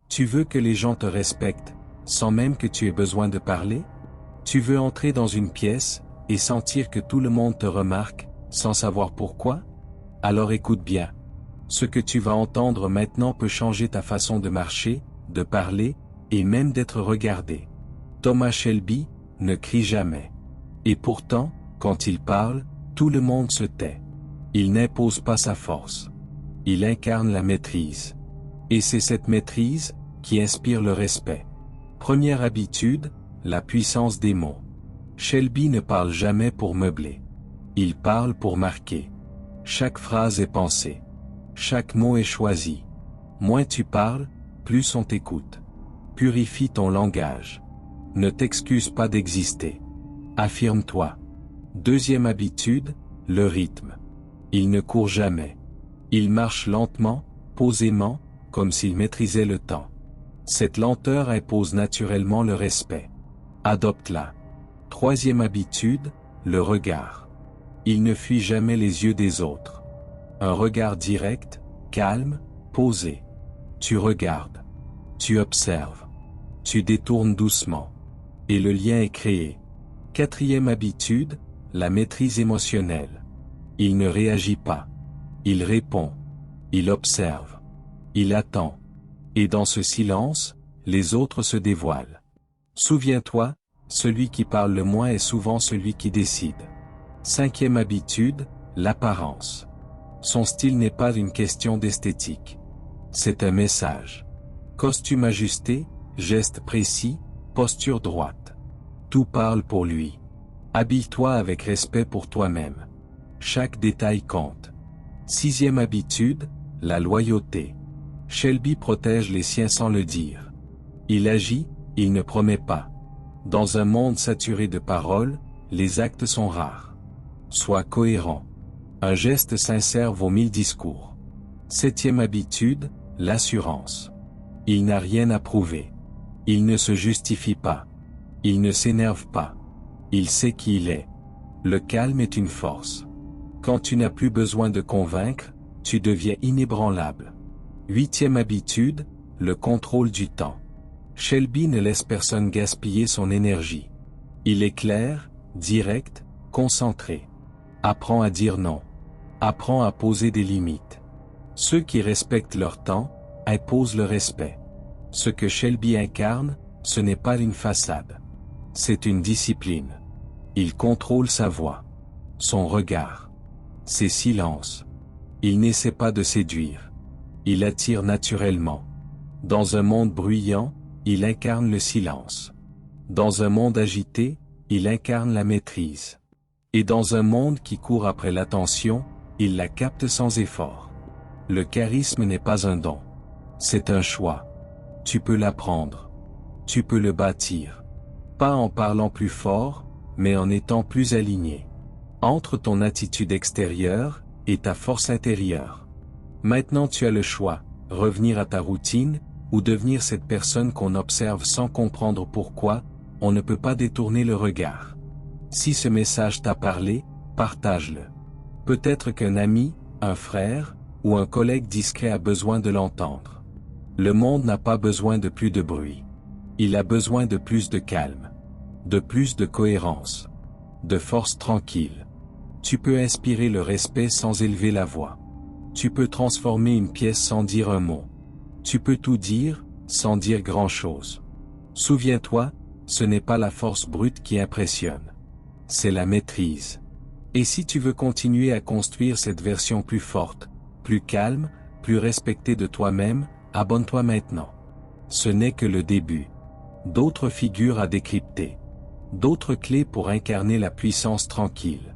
Tu veux que les gens te respectent, sans même que tu aies besoin de parler? Tu veux entrer dans une pièce, et sentir que tout le monde te remarque, sans savoir pourquoi? Alors écoute bien. Ce que tu vas entendre maintenant peut changer ta façon de marcher, de parler, et même d'être regardé. Thomas Shelby ne crie jamais. Et pourtant, quand il parle, tout le monde se tait. Il n'impose pas sa force. Il incarne la maîtrise. Et c'est cette maîtrise qui inspire le respect. Première habitude, la puissance des mots. Shelby ne parle jamais pour meubler. Il parle pour marquer. Chaque phrase est pensée. Chaque mot est choisi. Moins tu parles, plus on t'écoute. Purifie ton langage. Ne t'excuse pas d'exister. Affirme-toi. Deuxième habitude, le rythme. Il ne court jamais. Il marche lentement, posément, comme s'il maîtrisait le temps. Cette lenteur impose naturellement le respect. Adopte-la. Troisième habitude, le regard. Il ne fuit jamais les yeux des autres. Un regard direct, calme, posé. Tu regardes. Tu observes. Tu détournes doucement. Et le lien est créé. Quatrième habitude, la maîtrise émotionnelle. Il ne réagit pas. Il répond. Il observe. Il attend. Et dans ce silence, les autres se dévoilent. Souviens-toi, celui qui parle le moins est souvent celui qui décide. Cinquième habitude, l'apparence. Son style n'est pas une question d'esthétique. C'est un message. Costume ajusté, geste précis, posture droite. Tout parle pour lui. Habille-toi avec respect pour toi-même. Chaque détail compte. Sixième habitude, la loyauté. Shelby protège les siens sans le dire. Il agit, il ne promet pas. Dans un monde saturé de paroles, les actes sont rares. Sois cohérent. Un geste sincère vaut 1000 discours. Septième habitude, l'assurance. Il n'a rien à prouver. Il ne se justifie pas. Il ne s'énerve pas. Il sait qui il est. Le calme est une force. Quand tu n'as plus besoin de convaincre, tu deviens inébranlable. Huitième habitude, le contrôle du temps. Shelby ne laisse personne gaspiller son énergie. Il est clair, direct, concentré. Apprends à dire non. Apprends à poser des limites. Ceux qui respectent leur temps, imposent le respect. Ce que Shelby incarne, ce n'est pas une façade. C'est une discipline. Il contrôle sa voix. Son regard. Ses silences. Il n'essaie pas de séduire. Il attire naturellement. Dans un monde bruyant, il incarne le silence. Dans un monde agité, il incarne la maîtrise. Et dans un monde qui court après l'attention, il la capte sans effort. Le charisme n'est pas un don. C'est un choix. Tu peux l'apprendre. Tu peux le bâtir. Pas en parlant plus fort, mais en étant plus aligné. Entre ton attitude extérieure et ta force intérieure. Maintenant tu as le choix, revenir à ta routine, ou devenir cette personne qu'on observe sans comprendre pourquoi, on ne peut pas détourner le regard. Si ce message t'a parlé, partage-le. Peut-être qu'un ami, un frère, ou un collègue discret a besoin de l'entendre. Le monde n'a pas besoin de plus de bruit. Il a besoin de plus de calme. De plus de cohérence. De force tranquille. Tu peux inspirer le respect sans élever la voix. Tu peux transformer une pièce sans dire un mot. Tu peux tout dire, sans dire grand-chose. Souviens-toi, ce n'est pas la force brute qui impressionne. C'est la maîtrise. Et si tu veux continuer à construire cette version plus forte, plus calme, plus respectée de toi-même, abonne-toi maintenant. Ce n'est que le début. D'autres figures à décrypter. D'autres clés pour incarner la puissance tranquille.